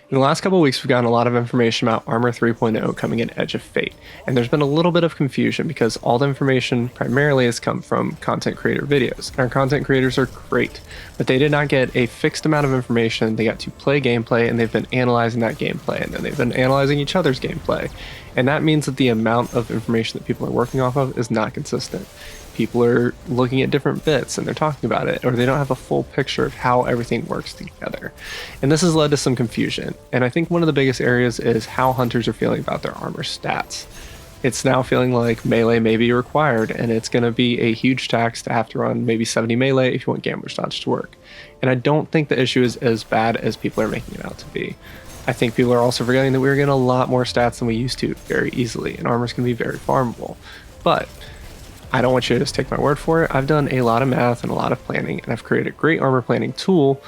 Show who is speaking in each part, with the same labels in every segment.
Speaker 1: In the last couple of weeks, we've gotten a lot of information about Armor 3.0 coming in Edge of Fate, and there's been a little bit of confusion because all the information primarily has come from content creator videos. And our content creators are great, but they did not get a fixed amount of information. They got to play gameplay, and they've been analyzing that gameplay, and then they've been analyzing each other's gameplay. And that means that the amount of information that people are working off of is not consistent. People are looking at different bits and they're talking about it, or they don't have a full picture of how everything works together. And this has led to some confusion. And I think one of the biggest areas is how hunters are feeling about their armor stats. It's now feeling like melee may be required, and it's going to be a huge tax to have to run maybe 70 melee if you want Gambler's Dodge to work. And I don't think the issue is as bad as people are making it out to be. I think people are also forgetting that we're getting a lot more stats than we used to very easily, and armor's going to be very farmable. But I don't want you to just take my word for it. I've done a lot of math and a lot of planning, and I've created a great armor planning tool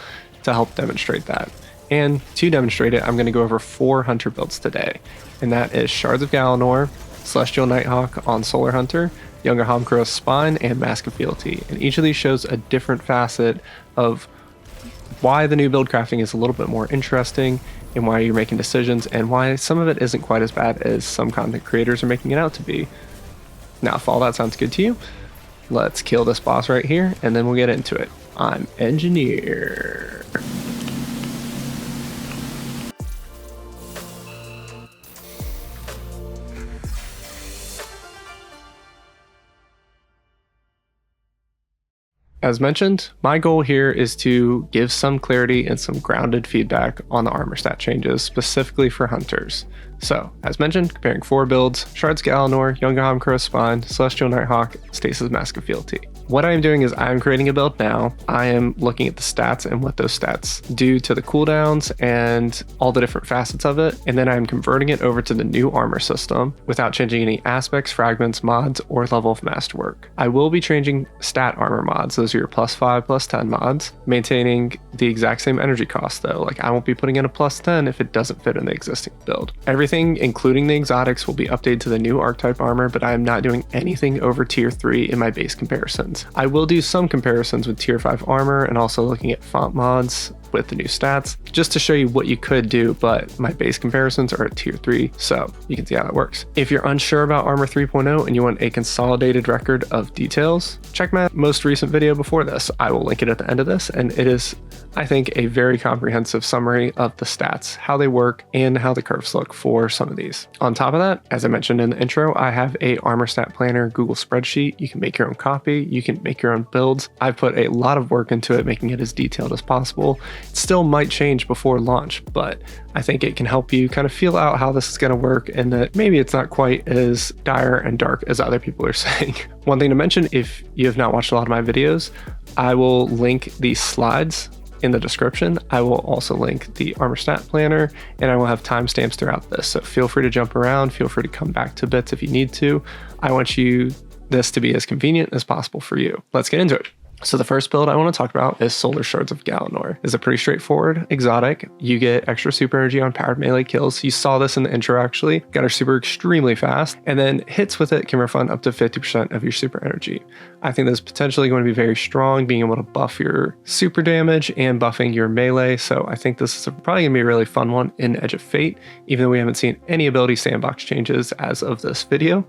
Speaker 1: to help demonstrate that. And to demonstrate it, I'm going to go over 4 hunter builds today, and that is Shards of Galanor, Celestial Nighthawk on Solar Hunter, Younger Homcrow's Spine, and Mask of Fealty. And each of these shows a different facet of why the new build crafting is a little bit more interesting, and why you're making decisions, and why some of it isn't quite as bad as some content creators are making it out to be. Now, if all that sounds good to you, let's kill this boss right here, and then we'll get into it. I'm Engineer. As mentioned, my goal here is to give some clarity and some grounded feedback on the armor stat changes, specifically for hunters. So, as mentioned, comparing 4 builds: Shards Galanor, Younger Homcrow's Spine, Celestial Nighthawk, Stasis Mask of Fealty. What I am doing is I am creating a build now. I am looking at the stats and what those stats do to the cooldowns and all the different facets of it, and then I'm converting it over to the new armor system without changing any aspects, fragments, mods, or level of masterwork. I will be changing stat armor mods. Those are your +5, +10 mods, maintaining the exact same energy cost though. Like, I won't be putting in a +10 if it doesn't fit in the existing build. Everything, including the exotics, will be updated to the new archetype armor, but I am not doing anything over tier 3 in my base comparisons. I will do some comparisons with tier 5 armor and also looking at font mods with the new stats just to show you what you could do, but my base comparisons are at tier 3, so you can see how that works. If you're unsure about Armor 3.0 and you want a consolidated record of details, check my most recent video before this. I will link it at the end of this, and it is, I think, a very comprehensive summary of the stats, how they work, and how the curves look for some of these. On top of that, as I mentioned in the intro, I have a armor stat planner Google spreadsheet. You can make your own copy, you can make your own builds. I've put a lot of work into it, making it as detailed as possible. It still might change before launch, but I think it can help you kind of feel out how this is going to work, and that maybe it's not quite as dire and dark as other people are saying. One thing to mention, if you have not watched a lot of my videos, I will link the slides in the description. I will also link the armor stat planner, and I will have timestamps throughout this. So feel free to jump around, feel free to come back to bits if you need to. I want this to be as convenient as possible for you. Let's get into it. So the first build I want to talk about is Solar Shards of Galanor. It's a pretty straightforward exotic. You get extra super energy on powered melee kills. You saw this in the intro actually. Got her super extremely fast, and then hits with it can refund up to 50% of your super energy. I think this is potentially going to be very strong, being able to buff your super damage and buffing your melee. So I think this is probably going to be a really fun one in Edge of Fate, even though we haven't seen any ability sandbox changes as of this video.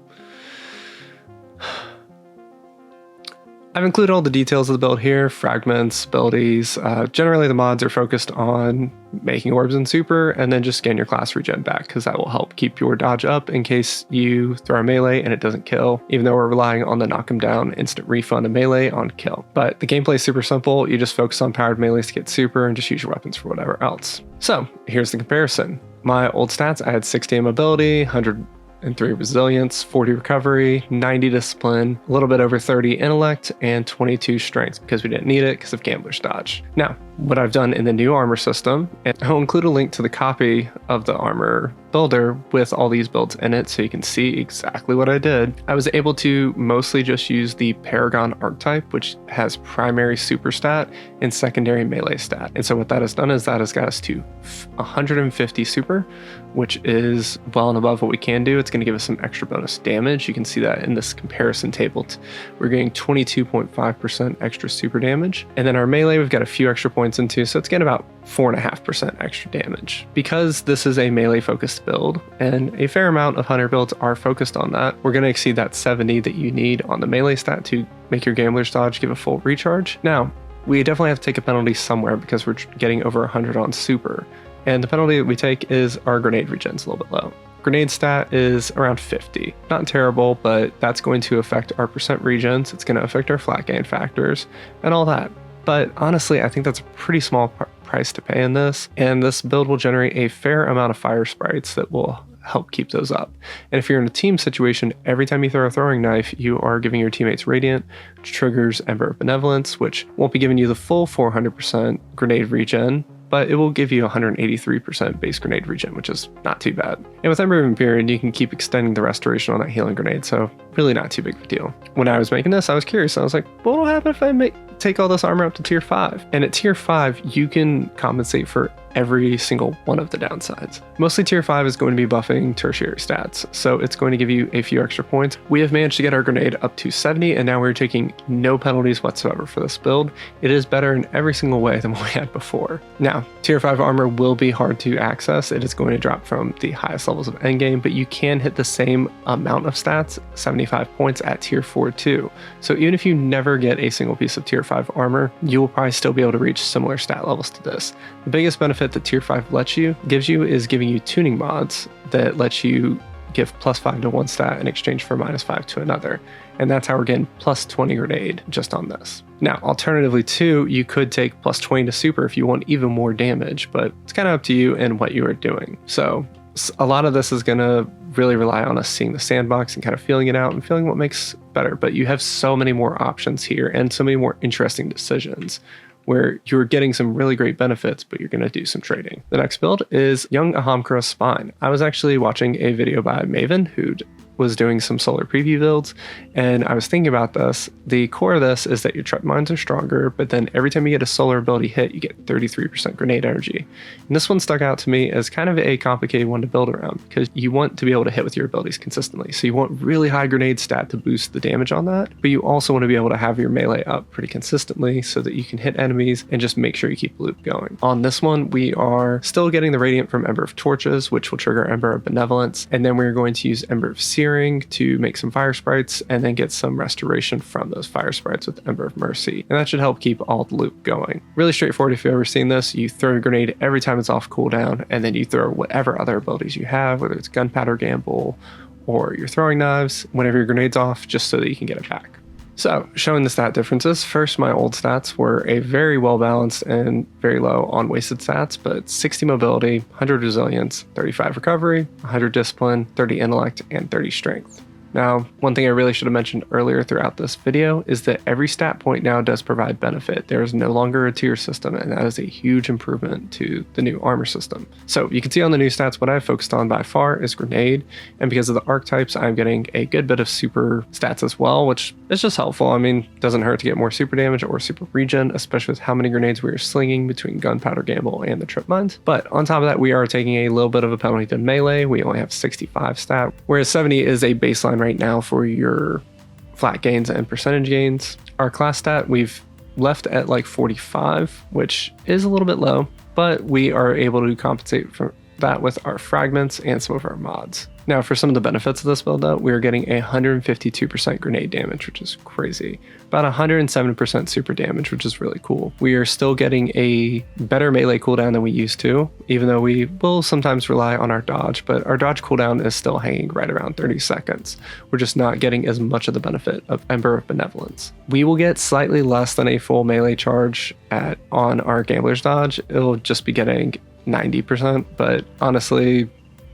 Speaker 1: I've included all the details of the build here, fragments, abilities. Generally the mods are focused on making orbs and super, and then just getting your class regen back, because that will help keep your dodge up in case you throw a melee and it doesn't kill, even though we're relying on the knock 'em down instant refund of melee on kill. But the gameplay is super simple. You just focus on powered melees to get super and just use your weapons for whatever else. So here's the comparison. My old stats, I had 60 mobility, 103 resilience, 40 recovery, 90 discipline, a little bit over 30 intellect, and 22 strength because we didn't need it because of Gambler's Dodge. Now, what I've done in the new armor system, and I'll include a link to the copy of the armor builder with all these builds in it so you can see exactly what I did. I was able to mostly just use the Paragon archetype, which has primary super stat and secondary melee stat. And so what that has done is that has got us to 150 super, which is well and above what we can do. It's going to give us some extra bonus damage. You can see that in this comparison table. We're getting 22.5% extra super damage. And then our melee, we've got a few extra points points into, so it's getting about 4.5% extra damage. Because this is a melee focused build, and a fair amount of hunter builds are focused on that, we're going to exceed that 70 that you need on the melee stat to make your Gambler's Dodge give a full recharge. Now, we definitely have to take a penalty somewhere because we're getting over 100 on super, and the penalty that we take is our grenade regen's a little bit low. Grenade stat is around 50. Not terrible, but that's going to affect our percent regens, it's going to affect our flat gain factors, and all that. But honestly, I think that's a pretty small price to pay in this, and this build will generate a fair amount of fire sprites that will help keep those up. And if you're in a team situation, every time you throw a throwing knife, you are giving your teammates Radiant, which triggers Ember of Benevolence, which won't be giving you the full 400% grenade regen, but it will give you 183% base grenade regen, which is not too bad. And with Ember of Empyrean, you can keep extending the restoration on that healing grenade, so really not too big of a deal. When I was making this, I was curious. I was like, what will happen if I take all this armor up to tier 5? And at tier 5, you can compensate for every single one of the downsides. Mostly tier 5 is going to be buffing tertiary stats, so it's going to give you a few extra points. We have managed to get our grenade up to 70, and now we're taking no penalties whatsoever for this build. It is better in every single way than what we had before. Now, tier 5 armor will be hard to access. It is going to drop from the highest levels of endgame, but you can hit the same amount of stats, 75 points, at tier 4 too. So even if you never get a single piece of tier 5 armor, you will probably still be able to reach similar stat levels to this. The biggest benefit that tier 5 gives you is giving you tuning mods that let you give +5 to one stat in exchange for -5 to another. And that's how we're getting +20 grenade just on this. Now, alternatively too, you could take +20 to super if you want even more damage, but it's kind of up to you and what you are doing. So a lot of this is going to really rely on us seeing the sandbox and kind of feeling it out and feeling what makes better. But you have so many more options here and so many more interesting decisions where you're getting some really great benefits, but you're going to do some trading. The next build is Young Ahamkra's Spine. I was actually watching a video by Maven who was doing some solar preview builds, and I was thinking about this. The core of this is that your trap mines are stronger, but then every time you get a solar ability hit, you get 33% grenade energy. And this one stuck out to me as kind of a complicated one to build around because you want to be able to hit with your abilities consistently. So you want really high grenade stat to boost the damage on that, but you also want to be able to have your melee up pretty consistently so that you can hit enemies and just make sure you keep the loop going. On this one, we are still getting the Radiant from Ember of Torches, which will trigger Ember of Benevolence, and then we're going to use Ember of Searing to make some fire sprites and then get some restoration from those fire sprites with Ember of Mercy. And that should help keep all the loop going. Really straightforward if you've ever seen this. You throw a grenade every time it's off cooldown, and then you throw whatever other abilities you have, whether it's Gunpowder Gamble or your throwing knives, whenever your grenade's off, just so that you can get it back. So, showing the stat differences, first my old stats were a very well balanced and very low on wasted stats, but 60 mobility, 100 resilience, 35 recovery, 100 discipline, 30 intellect, and 30 strength. Now, one thing I really should have mentioned earlier throughout this video is that every stat point now does provide benefit. There is no longer a tier system, and that is a huge improvement to the new armor system. So you can see on the new stats, what I've focused on by far is grenade, and because of the archetypes, I'm getting a good bit of super stats as well, which is just helpful. I mean, it doesn't hurt to get more super damage or super regen, especially with how many grenades we are slinging between Gunpowder Gamble and the trip mines. But on top of that, we are taking a little bit of a penalty to melee. We only have 65 stat, whereas 70 is a baseline right now for your flat gains and percentage gains. Our class stat we've left at like 45, which is a little bit low, but we are able to compensate for that with our fragments and some of our mods. Now, for some of the benefits of this build though, we are getting 152% grenade damage, which is crazy. About 107% super damage, which is really cool. We are still getting a better melee cooldown than we used to, even though we will sometimes rely on our dodge, but our dodge cooldown is still hanging right around 30 seconds. We're just not getting as much of the benefit of Ember of Benevolence. We will get slightly less than a full melee charge on our Gambler's Dodge. It'll just be getting 90%, but honestly,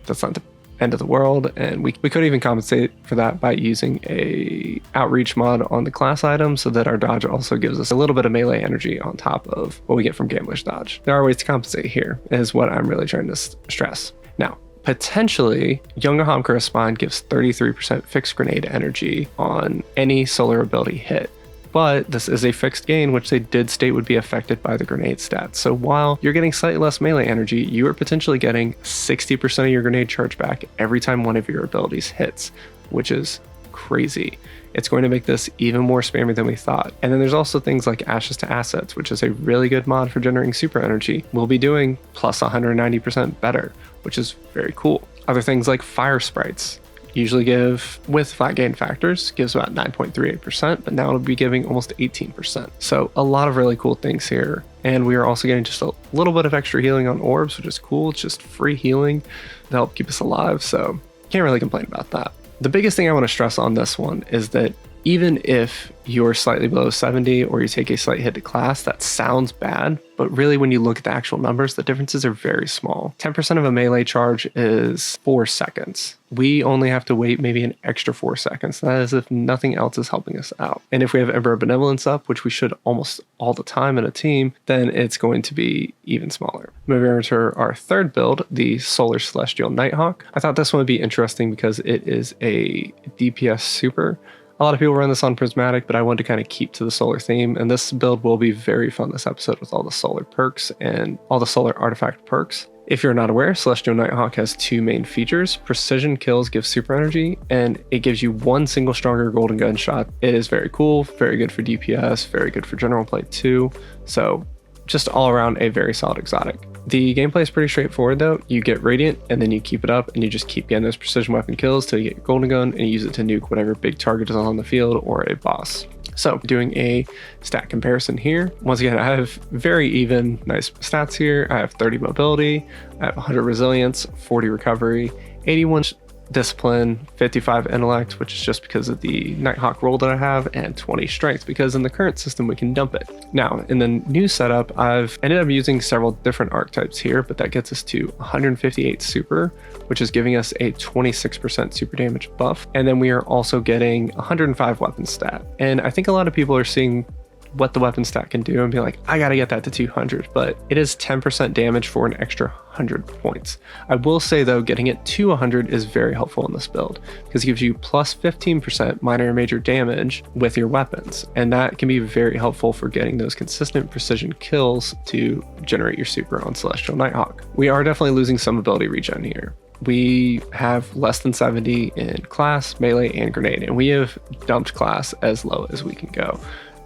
Speaker 1: that's not the end of the world, and we could even compensate for that by using a outreach mod on the class item so that our dodge also gives us a little bit of melee energy on top of what we get from Gambler's Dodge. There are ways to compensate here, is what I'm really trying to stress. Now, potentially, Young Ahamkra's Spine gives 33% fixed grenade energy on any solar ability hit. But this is a fixed gain, which they did state would be affected by the grenade stats. So while you're getting slightly less melee energy, you are potentially getting 60% of your grenade charge back every time one of your abilities hits, which is crazy. It's going to make this even more spammy than we thought. And then there's also things like Ashes to Assets, which is a really good mod for generating super energy. We'll be doing plus 190% better, which is very cool. Other things like Fire Sprites usually give, with flat gain factors, gives about 9.38%, but now it'll be giving almost 18%. So a lot of really cool things here. And we are also getting just a little bit of extra healing on orbs, which is cool. It's just free healing to help keep us alive. So can't really complain about that. The biggest thing I want to stress on this one is that even if you're slightly below 70 or you take a slight hit to class, that sounds bad, but really when you look at the actual numbers, the differences are very small. 10% of a melee charge is 4 seconds. We only have to wait maybe an extra 4 seconds. That is if nothing else is helping us out. And if we have Ember of Benevolence up, which we should almost all the time in a team, then it's going to be even smaller. Moving over to our third build, the Solar Celestial Nighthawk. I thought this one would be interesting because it is a DPS super. A lot of people run this on Prismatic, but I wanted to kind of keep to the solar theme, and this build will be very fun this episode with all the solar perks and all the solar artifact perks. If you're not aware, Celestial Nighthawk has 2 main features. Precision kills give super energy, and it gives you 1 single stronger golden gunshot. It is very cool, very good for DPS, very good for general play too. So just all around a very solid exotic. The gameplay is pretty straightforward though. You get Radiant and then you keep it up and you just keep getting those precision weapon kills till you get your golden gun and you use it to nuke whatever big target is on the field or a boss. So doing a stat comparison here. Once again, I have very even nice stats here. I have 30 mobility, I have 100 resilience, 40 recovery, 81 discipline, 55 intellect, which is just because of the Nighthawk roll that I have, and 20 strength because in the current system we can dump it. Now in the new setup, I've ended up using several different archetypes here, but that gets us to 158 super, which is giving us a 26% super damage buff. And then we are also getting 105 weapon stat. And I think a lot of people are seeing what the weapon stat can do and be like, I gotta get that to 200, but it is 10% damage for an extra 100 points. I will say though, getting it to 100 is very helpful in this build because it gives you plus 15% minor and major damage with your weapons, and that can be very helpful for getting those consistent precision kills to generate your super on Celestial Nighthawk. We are definitely losing some ability regen here. We have less than 70 in class, melee, and grenade, and we have dumped class as low as we can go.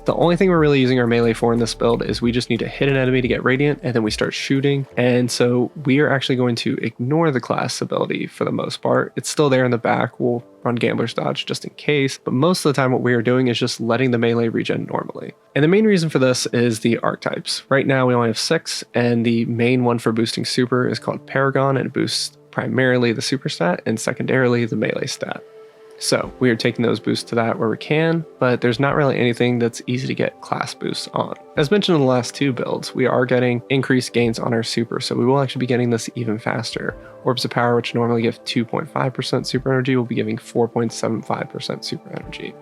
Speaker 1: The only thing we're really using our melee for in this build is we just need to hit an enemy to get Radiant, and then we start shooting. And so we are actually going to ignore the class ability for the most part. It's still there in the back. We'll run Gambler's Dodge just in case. But most of the time what we are doing is just letting the melee regen normally. And the main reason for this is the archetypes. Right now we only have 6, and the main one for boosting super is called Paragon, and it boosts primarily the super stat and secondarily the melee stat. So we are taking those boosts to that where we can, but there's not really anything that's easy to get class boosts on. As mentioned in the last 2 builds, we are getting increased gains on our super, so we will actually be getting this even faster. Orbs of Power, which normally give 2.5% super energy, will be giving 4.75% super energy.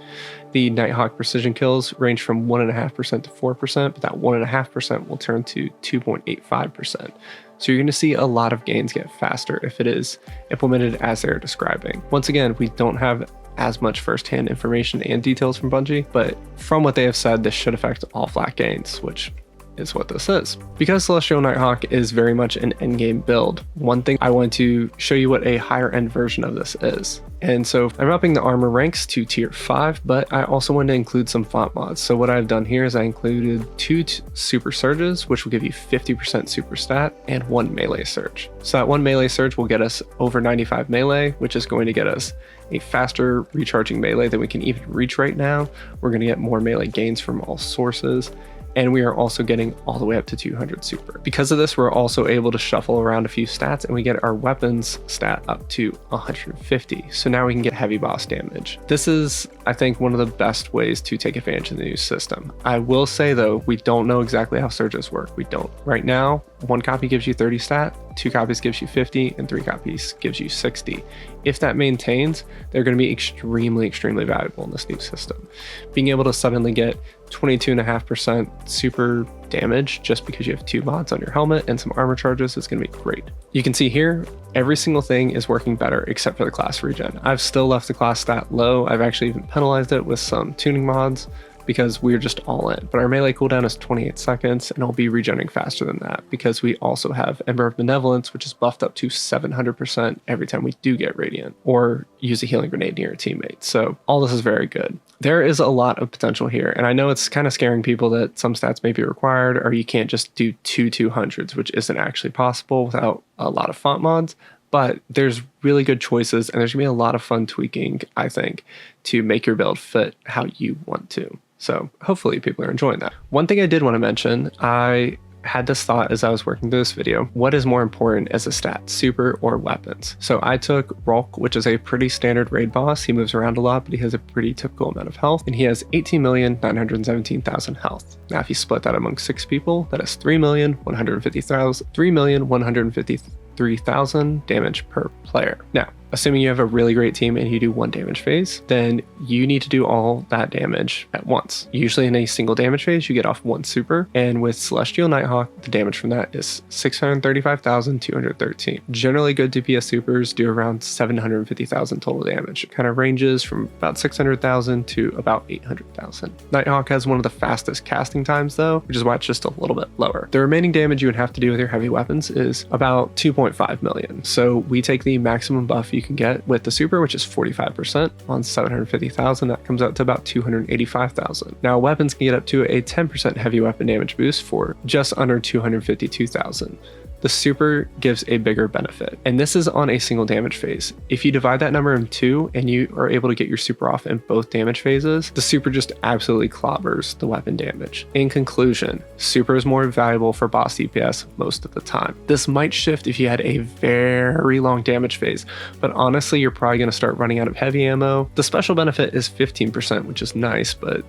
Speaker 1: The Nighthawk precision kills range from 1.5% to 4%, but that 1.5% will turn to 2.85%. So you're going to see a lot of gains get faster if it is implemented as they're describing. Once again, we don't have as much firsthand information and details from Bungie, but from what they have said, this should affect all flat gains, which is what this is. Because Celestial Nighthawk is very much an endgame build, one thing I want to show you what a higher end version of this is. And so I'm upping the armor ranks to tier 5, but I also wanted to include some font mods. So what I've done here is I included 2 super surges, which will give you 50% super stat, and 1 melee surge. So that 1 melee surge will get us over 95 melee, which is going to get us a faster recharging melee than we can even reach right now. We're going to get more melee gains from all sources, and we are also getting all the way up to 200 super. Because of this, we're also able to shuffle around a few stats, and we get our weapons stat up to 150. So now we can get heavy boss damage. This is, I think, one of the best ways to take advantage of the new system. I will say though, we don't know exactly how surges work. We don't. Right now, 1 copy gives you 30 stat, 2 copies gives you 50, and 3 copies gives you 60. If that maintains, they're going to be extremely valuable in this new system. Being able to suddenly get 22.5% super damage just because you have 2 mods on your helmet and some armor charges is going to be great. You can see here, every single thing is working better except for the class regen. I've still left the class stat low. I've actually even penalized it with some tuning mods, because we're just all in. But our melee cooldown is 28 seconds, and it'll be regenerating faster than that because we also have Ember of Benevolence, which is buffed up to 700% every time we do get Radiant or use a healing grenade near a teammate. So all this is very good. There is a lot of potential here, and I know it's kind of scaring people that some stats may be required, or you can't just do two 200s, which isn't actually possible without a lot of font mods. But there's really good choices, and there's gonna be a lot of fun tweaking, I think, to make your build fit how you want to. So hopefully people are enjoying that. One thing I did want to mention, I had this thought as I was working through this video: what is more important as a stat, super or weapons? So I took Rolk, which is a pretty standard raid boss. He moves around a lot, but he has a pretty typical amount of health, and he has 18,917,000 health. Now, if you split that among 6 people, that is 3,153,000 damage per player. Now, assuming you have a really great team and you do 1 damage phase, then you need to do all that damage at once. Usually in a single damage phase, you get off 1 super, and with Celestial Nighthawk, the damage from that is 635,213. Generally, good DPS supers do around 750,000 total damage. It kind of ranges from about 600,000 to about 800,000. Nighthawk has one of the fastest casting times though, which is why it's just a little bit lower. The remaining damage you would have to do with your heavy weapons is about 2.5 million. So we take the maximum buff you can get with the super, which is 45% on 750,000. That comes out to about 285,000. Now, weapons can get up to a 10% heavy weapon damage boost for just under 252,000. The super gives a bigger benefit, and this is on a single damage phase. If you divide that number in 2 and you are able to get your super off in both damage phases, the super just absolutely clobbers the weapon damage. In conclusion, super is more valuable for boss DPS most of the time. This might shift if you had a very long damage phase, but honestly, you're probably going to start running out of heavy ammo. The special benefit is 15%, which is nice, but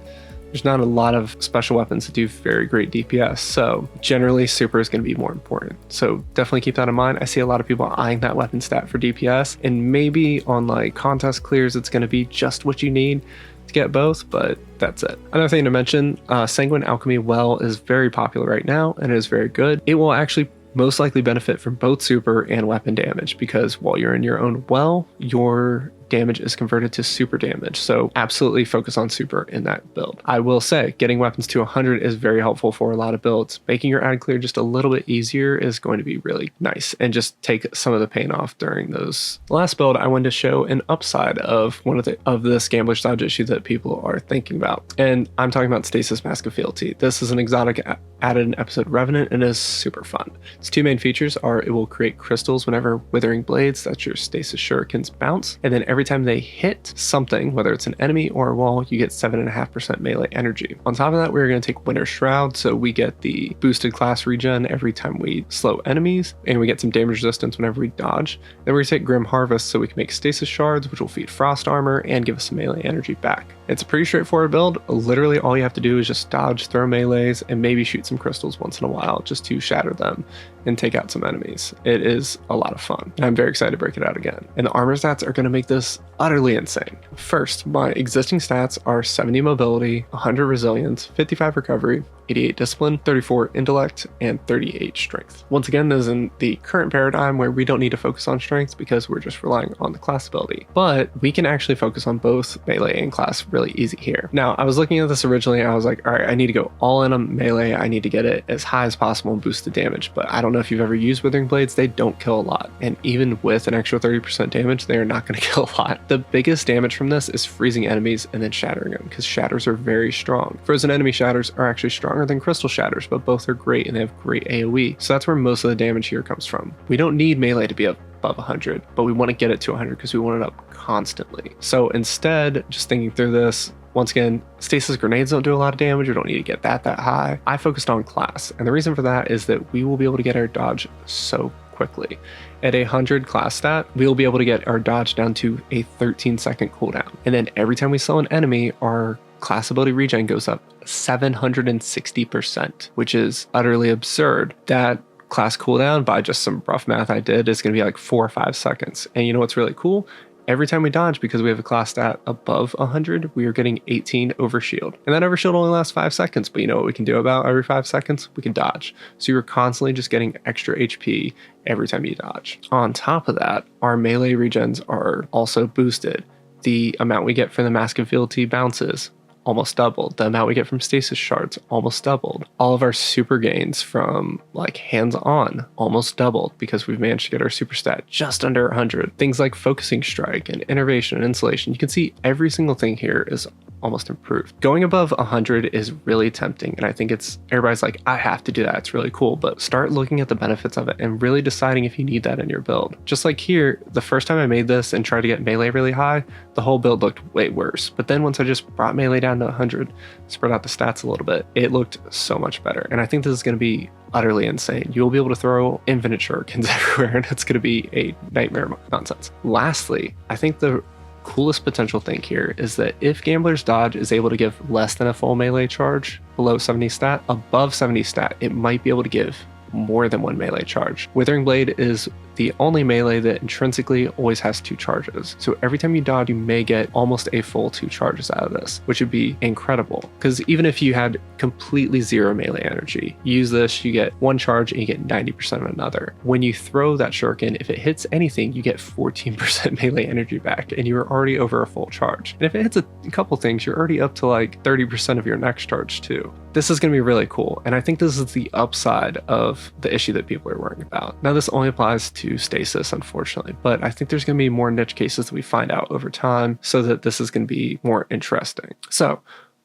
Speaker 1: there's not a lot of special weapons that do very great DPS, so generally super is going to be more important. So definitely keep that in mind. I see a lot of people eyeing that weapon stat for DPS, and maybe on like contest clears it's going to be just what you need to get both, but that's it. Another thing to mention, Sanguine Alchemy Well is very popular right now, and it is very good. It will actually most likely benefit from both super and weapon damage, because while you're in your own well, your damage is converted to super damage. So absolutely focus on super in that build. I will say getting weapons to 100 is very helpful for a lot of builds. Making your ad clear just a little bit easier is going to be really nice and just take some of the pain off during those. Last build, I wanted to show an upside of one of this Gambler's Dodge issue that people are thinking about. And I'm talking about Stasis Mask of Fealty. This is an exotic added in episode Revenant and is super fun. Its 2 main features are it will create crystals whenever Withering Blades, that's your Stasis Shurikens, bounce, and then every time they hit something, whether it's an enemy or a wall, you get 7.5% melee energy. On top of that, we're going to take Winter Shroud, so we get the boosted class regen every time we slow enemies, and we get some damage resistance whenever we dodge. Then we're going to take Grim Harvest, so we can make Stasis Shards, which will feed Frost Armor and give us some melee energy back. It's a pretty straightforward build. Literally all you have to do is just dodge, throw melees, and maybe shoot some crystals once in a while just to shatter them and take out some enemies. It is a lot of fun, and I'm very excited to break it out again. And the armor stats are going to make this utterly insane. First, my existing stats are 70 mobility, 100 resilience, 55 recovery, 88 discipline, 34 intellect, and 38 strength. Once again, this is in the current paradigm where we don't need to focus on strength because we're just relying on the class ability. But we can actually focus on both melee and class really easy here. Now, I was looking at this originally, I was like, all right, I need to go all in on melee. I need to get it as high as possible and boost the damage. But I don't know if you've ever used Withering Blades, they don't kill a lot. And even with an extra 30% damage, they are not going to kill a lot. The biggest damage from this is freezing enemies and then shattering them, because shatters are very strong. Frozen enemy shatters are actually stronger than crystal shatters, but both are great and they have great AoE. So that's where most of the damage here comes from. We don't need melee to be above 100, but we want to get it to 100 because we want it up constantly. So instead, just thinking through this, once again, stasis grenades don't do a lot of damage. We don't need to get that high. I focused on class, and the reason for that is that we will be able to get our dodge so quickly. At a 100 class stat, we will be able to get our dodge down to a 13-second cooldown. And then every time we slow an enemy, our class ability regen goes up 760%, which is utterly absurd. That class cooldown, by just some rough math I did, is going to be like 4 or 5 seconds. And you know what's really cool? Every time we dodge, because we have a class stat above 100, we are getting 18 overshield. And that overshield only lasts 5 seconds, but you know what we can do about every 5 seconds? We can dodge. So you're constantly just getting extra HP every time you dodge. On top of that, our melee regens are also boosted. The amount we get for the Mask of Fealty bounces almost doubled. The amount we get from stasis shards almost doubled. All of our super gains from like hands-on almost doubled because we've managed to get our super stat just under 100. Things like focusing strike and innervation and insulation. You can see every single thing here is almost improved. Going above 100 is really tempting, and I think everybody's like, I have to do that, it's really cool, but start looking at the benefits of it and really deciding if you need that in your build. Just like here, the first time I made this and tried to get melee really high, the whole build looked way worse, but then once I just brought melee down to 100, spread out the stats a little bit, it looked so much better. And I think this is going to be utterly insane. You'll be able to throw infinite shurikens everywhere, and it's going to be a nightmare nonsense. Lastly, I think the coolest potential thing here is that if Gambler's Dodge is able to give less than a full melee charge below 70 stat, above 70 stat, it might be able to give more than one melee charge. Withering Blade is the only melee that intrinsically always has 2 charges. So every time you dodge, you may get almost a full 2 charges out of this, which would be incredible. Because even if you had completely 0 melee energy, you use this, you get 1 charge and you get 90% of another. When you throw that shuriken, if it hits anything, you get 14% melee energy back, and you're already over a full charge. And if it hits a couple things, you're already up to like 30% of your next charge too. This is going to be really cool, and I think this is the upside of the issue that people are worrying about. Now, this only applies to stasis, unfortunately, but I think there's going to be more niche cases that we find out over time so that this is going to be more interesting. So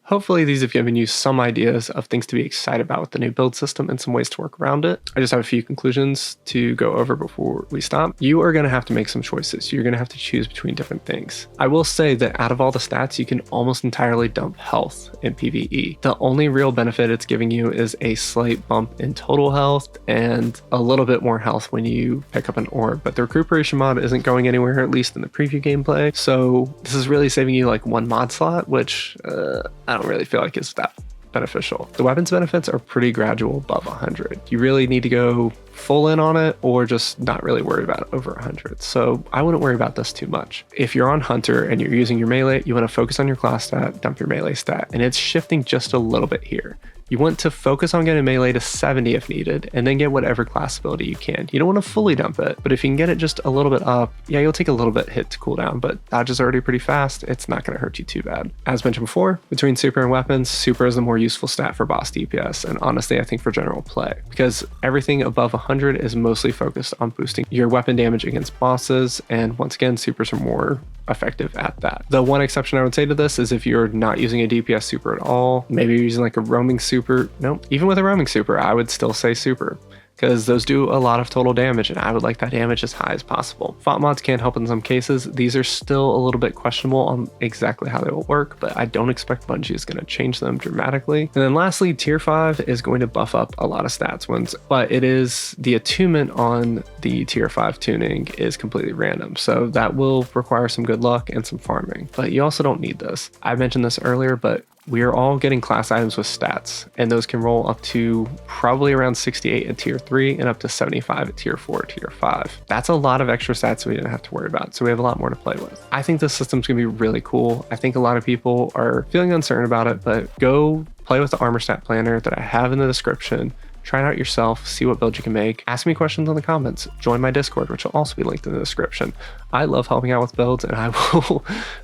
Speaker 1: hopefully these have given you some ideas of things to be excited about with the new build system and some ways to work around it. I just have a few conclusions to go over before we stop. You are going to have to make some choices. You're going to have to choose between different things. I will say that out of all the stats, you can almost entirely dump health in PvE. The only real benefit it's giving you is a slight bump in total health and a little bit more health when you pick up an orb, but the recuperation mod isn't going anywhere, at least in the preview gameplay. So this is really saving you like 1 mod slot, which I don't really feel like it's that beneficial. The weapons benefits are pretty gradual above 100. You really need to go full in on it or just not really worry about it over 100. So I wouldn't worry about this too much. If you're on Hunter and you're using your melee, you want to focus on your class stat, dump your melee stat, and it's shifting just a little bit here. You want to focus on getting melee to 70 if needed, and then get whatever class ability you can. You don't want to fully dump it, but if you can get it just a little bit up, yeah, you'll take a little bit hit to cooldown, but dodge is already pretty fast. It's not going to hurt you too bad. As mentioned before, between super and weapons, super is the more useful stat for boss DPS, and honestly, I think for general play, because everything above 100 is mostly focused on boosting your weapon damage against bosses, and once again, supers are more effective at that. The one exception I would say to this is if you're not using a DPS super at all, maybe you're using like a roaming super. No, even with a roaming super, I would still say super, because those do a lot of total damage, and I would like that damage as high as possible. Font mods can help in some cases. These are still a little bit questionable on exactly how they will work, but I don't expect Bungie is going to change them dramatically. And then lastly, tier 5 is going to buff up a lot of stats ones, but it is the attunement on the tier 5 tuning is completely random, so that will require some good luck and some farming, but you also don't need this. I mentioned this earlier, but we are all getting class items with stats, and those can roll up to probably around 68 at tier 3 and up to 75 at tier 4, tier 5. That's a lot of extra stats we didn't have to worry about, so we have a lot more to play with. I think this system's gonna be really cool. I think a lot of people are feeling uncertain about it, but go play with the armor stat planner that I have in the description. Try it out yourself, see what build you can make. Ask me questions in the comments. Join my Discord, which will also be linked in the description. I love helping out with builds, and I will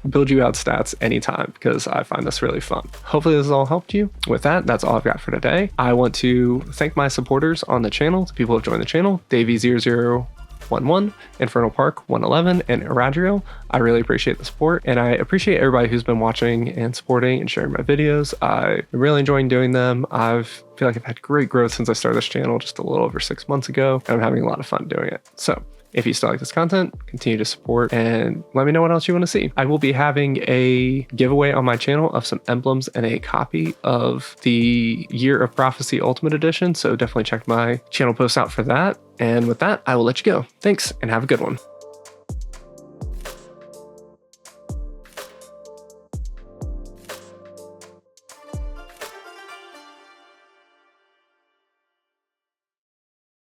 Speaker 1: build you out stats anytime because I find this really fun. Hopefully this has all helped you. With that, that's all I've got for today. I want to thank my supporters on the channel, the people who have joined the channel, Davey0011, Infernal Park 111, and Iradriel. I really appreciate the support, and I appreciate everybody who's been watching and supporting and sharing my videos. I'm really enjoying doing them. I feel like I've had great growth since I started this channel just a little over 6 months ago, and I'm having a lot of fun doing it. So if you still like this content, continue to support and let me know what else you want to see. I will be having a giveaway on my channel of some emblems and a copy of the Year of Prophecy Ultimate Edition, so definitely check my channel posts out for that. And with that, I will let you go. Thanks, and have a good one.